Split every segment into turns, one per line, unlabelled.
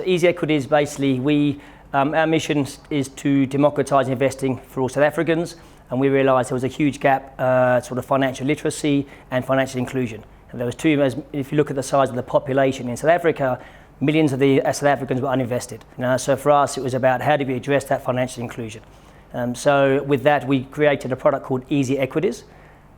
EasyEquities, basically, our mission is to democratise investing for all South Africans, and we realised there was a huge gap, sort of financial literacy and financial inclusion. And there was two, if you look at the size of the population in South Africa, millions of the South Africans were uninvested. So for us, it was about how do we address that financial inclusion. So with that, we created a product called EasyEquities.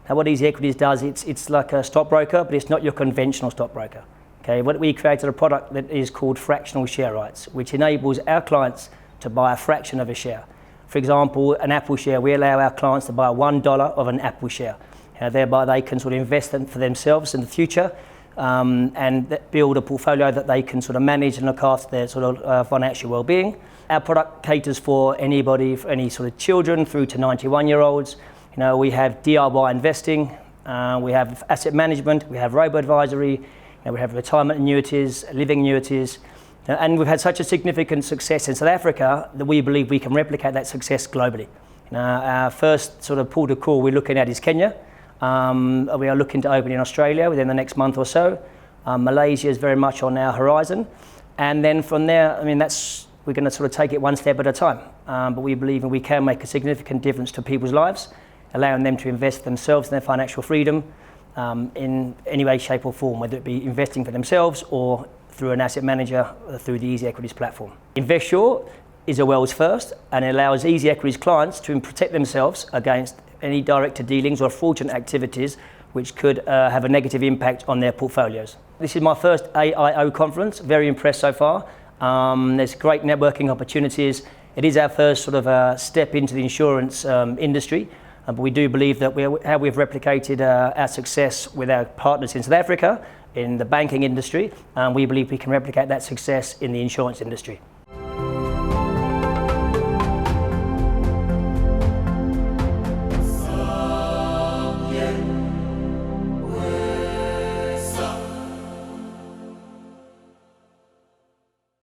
Now what EasyEquities does, it's like a stockbroker, but it's not your conventional stockbroker. Okay, we created a product that is called fractional share rights, which enables our clients to buy a fraction of a share. For example, an Apple share, we allow our clients to buy $1 of an Apple share. Thereby they can sort of invest them for themselves in the future and build a portfolio that they can sort of manage and look after their sort of financial well-being. Our product caters for anybody, for any sort of children through to 91-year-olds. We have DIY investing, we have asset management, we have robo-advisory, we have retirement annuities, living annuities, and we've had such a significant success in South Africa that we believe we can replicate that success globally. Our first sort of port of call we're looking at is Kenya. We are looking to open in Australia within the next month or so. Malaysia is very much on our horizon, and then from there, we're going to sort of take it one step at a time. But we believe we can make a significant difference to people's lives, allowing them to invest themselves in their financial freedom in any way, shape or form, whether it be investing for themselves or through an asset manager through the EasyEquities platform. InvestSure is a world's first, and it allows EasyEquities clients to protect themselves against any directed dealings or fraudulent activities which could have a negative impact on their portfolios. This is my first AIO conference, very impressed so far. There's great networking opportunities. It is our first sort of step into the insurance industry. But we do believe that how we've replicated our success with our partners in South Africa in the banking industry, we believe we can replicate that success in the insurance industry.